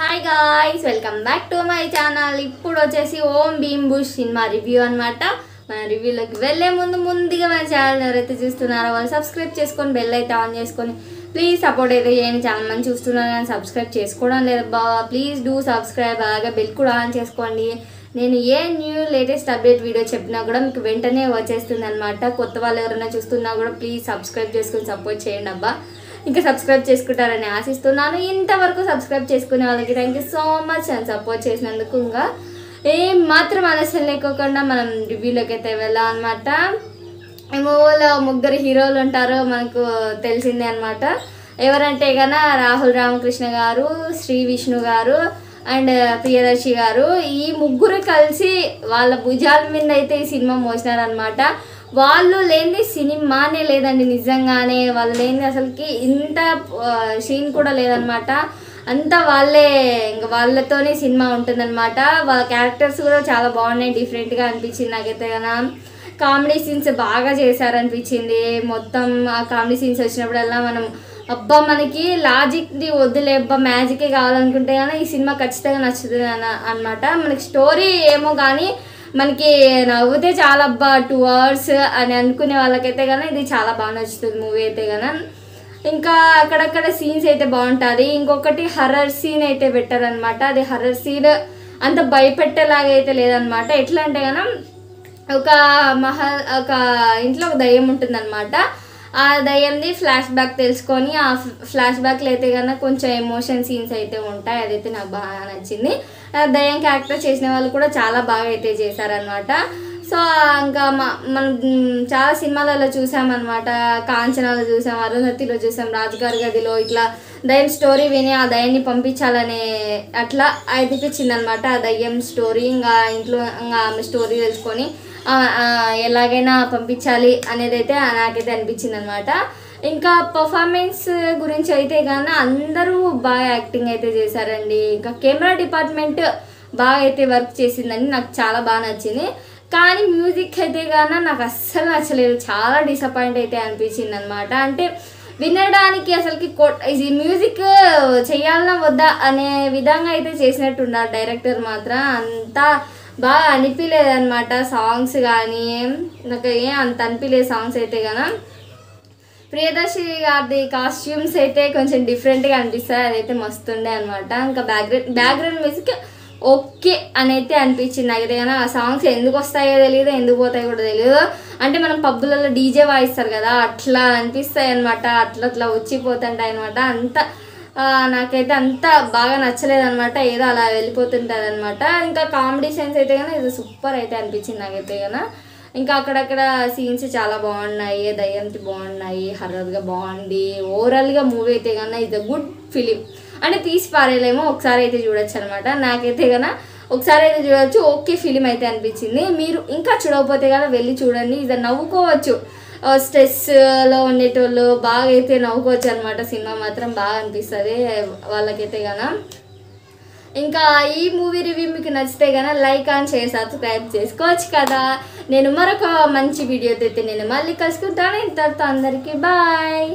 Hi guys, welcome back to my channel. ఇప్పుడు వచ్చేసి ఓం Bhim bush cinema review అనమాట. మన రివ్యూలోకి వెళ్ళే ముందుగా మన ఛానల్ ఎవరైతే చూస్తున్నారో వాళ్ళు సబ్స్క్రైబ్ చేసుకొని బెల్ అయితే ఆన్ చేసుకొని ప్లీజ్ సపోర్ట్ అయితే చేయండి. చాలా మంది చూస్తున్నారు కానీ సబ్స్క్రైబ్ చేసుకోవడం లేదు బాబా. ప్లీజ్ డూ సబ్స్క్రైబ్, అలాగే బెల్ కూడా ఆన్ చేసుకోండి. నేను a new latest update video చెప్పినా కూడా మీకు వెంటనే వచ్చేస్తుంది అనమాట. కొత్త వాళ్ళు ఎవరైనా చూస్తున్నా కూడా ప్లీజ్ సబ్స్క్రైబ్ చేసుకొని సపోర్ట్ చేయండి అబ్బా. ఇంకా సబ్స్క్రైబ్ చేసుకుంటారని ఆశిస్తున్నాను. ఇంతవరకు సబ్స్క్రైబ్ చేసుకునే వాళ్ళకి థ్యాంక్ యూ సో మచ్ అని సపోర్ట్ చేసినందుకు. ఇంకా ఏం మాత్రం ఆలస్యం లేకోకుండా మనం రివ్యూలోకి అయితే వెళ్ళామన్నమాట. ఈ మూవీలో ముగ్గురు హీరోలు ఉంటారు, మనకు తెలిసిందే అనమాట. ఎవరంటే కన్నా రాహుల్ రామకృష్ణ గారు, శ్రీ విష్ణు గారు అండ్ ప్రియదర్శి గారు. ఈ ముగ్గురు కలిసి వాళ్ళ భుజాల మీద అయితే ఈ సినిమా మోసినారనమాట. వాళ్ళు లేని సినిమానే లేదండి, నిజంగానే వాళ్ళు లేని అసలుకి ఇంత సీన్ కూడా లేదనమాట. అంతా వాళ్ళే, ఇంకా వాళ్ళతోనే సినిమా ఉంటుందన్నమాట. వాళ్ళ క్యారెక్టర్స్ కూడా చాలా బాగున్నాయి, డిఫరెంట్గా అనిపించింది నాకైతే కదా. కామెడీ సీన్స్ బాగా చేశారనిపించింది. మొత్తం ఆ కామెడీ సీన్స్ వచ్చినప్పుడల్లా మనం అబ్బా మనకి లాజిక్ది వద్దులే అబ్బా మ్యాజికే కావాలనుకుంటే కానీ ఈ సినిమా ఖచ్చితంగా నచ్చుతుంది అనమాట. మనకి స్టోరీ ఏమో కానీ మనకి నవ్వుతే చాలా అబ్బా 2 hours అని అనుకునే వాళ్ళకైతే కానీ ఇది చాలా బాగా నచ్చుతుంది మూవీ అయితే కానీ. ఇంకా అక్కడక్కడ సీన్స్ అయితే బాగుంటుంది. ఇంకొకటి హర్రర్ సీన్ అయితే పెట్టారనమాట. అది హర్రర్ సీన్ అంత భయపెట్టేలాగా అయితే లేదనమాట. ఎట్లా అంటే కన్నా ఒక ఇంట్లో ఒక దయ్యం ఉంటుందన్నమాట. ఆ దయ్యంది ఫ్లాష్ బ్యాక్ తెలుసుకొని ఆ ఫ్లాష్ బ్యాక్లో అయితే కన్నా కొంచెం ఎమోషన్ సీన్స్ అయితే ఉంటాయి. అదైతే నాకు బాగా నచ్చింది. దయ్యం క్యారెక్టర్ చేసిన వాళ్ళు కూడా చాలా బాగా అయితే చేశారనమాట. సో ఇంకా మనం చాలా సినిమాలలో చూసామన్నమాట. కాంచనాలో చూసాం, అరుంధతిలో చూసాం, రాజుగారి గదిలో ఇట్లా దయ్యం స్టోరీ విని ఆ దయ్యాన్ని పంపించాలనే అట్లా అనిపించింది అనమాట. ఆ దయ్యం స్టోరీ ఇంకా ఇంట్లో ఇంకా ఆమె స్టోరీ తెలుసుకొని ఎలాగైనా పంపించాలి అనేది అయితే నాకైతే అనిపించింది అనమాట. ఇంకా పర్ఫార్మెన్స్ గురించి అయితే కానీ అందరూ బాగా యాక్టింగ్ అయితే చేశారండి. ఇంకా కెమెరా డిపార్ట్మెంట్ బాగా అయితే వర్క్ చేసిందని నాకు చాలా బాగా నచ్చింది. కానీ మ్యూజిక్ అయితే కానీ నాకు అస్సలు నచ్చలేదు, చాలా డిసప్పాయింట్ అయితే అనిపించింది అనమాట. అంటే వినడానికి అసలుకి ఇది మ్యూజిక్ చేయాలన్నా వద్దా అనే విధంగా అయితే చేసినట్టున్నారు డైరెక్టర్. మాత్రం అంతా బాగా అనిపించలేదు అనమాట. సాంగ్స్ కానీ నాకు అంత అనిపించలేదు సాంగ్స్ అయితే కానీ. ప్రియదర్శి గారి కాస్ట్యూమ్స్ అయితే కొంచెం డిఫరెంట్గా అనిపిస్తాయి, అదైతే మస్తుండే అనమాట. ఇంకా బ్యాక్గ్రౌండ్ మ్యూజిక్ ఓకే అని అయితే అనిపించింది నాకైతే కానీ. ఆ సాంగ్స్ ఎందుకు వస్తాయో తెలియదు, ఎందుకు పోతాయో కూడా తెలియదు. అంటే మనం పబ్బులలో డీజే వాయిస్తారు కదా, అట్లా అనిపిస్తాయి అనమాట. అట్లా వచ్చిపోతుంటాయి అనమాట. అంత నాకైతే అంత బాగా నచ్చలేదు అనమాట. ఏదో అలా వెళ్ళిపోతుంటుంది అనమాట. ఇంకా కామెడీ సీన్స్ అయితే కానీ ఇది సూపర్ అయితే అనిపించింది నాకైతే కానీ. ఇంకా అక్కడక్కడ సీన్స్ చాలా బాగున్నాయి, దయ్యంతి బాగున్నాయి, హర్రర్గా బాగుంది. ఓవరాల్గా మూవీ అయితే కన్నా ఇది గుడ్ ఫిలిం. అంటే తీసి పారేలేమో, ఒకసారి అయితే చూడొచ్చు అనమాట. నాకైతే కన్నా ఒకసారి అయితే చూడవచ్చు, ఓకే ఫిలిం అయితే అనిపించింది. మీరు ఇంకా చూడకపోతే కదా వెళ్ళి చూడండి. ఇది నవ్వుకోవచ్చు, స్ట్రెస్లో ఉండేటోళ్ళు బాగా అయితే నవ్వుకోవచ్చు అనమాట. సినిమా మాత్రం బాగా అనిపిస్తుంది వాళ్ళకైతే కన్నా. ఇంకా ఈ మూవీ రివ్యూ మీకు నచ్చితే కన్నా లైక్ అండ్ షేర్ సబ్స్క్రైబ్ చేసుకోవచ్చు కదా. నేను మరొక మంచి వీడియోతో అయితే నేను మళ్ళీ కలుసుకుంటాను. ఇంతటితో అందరికీ బాయ్.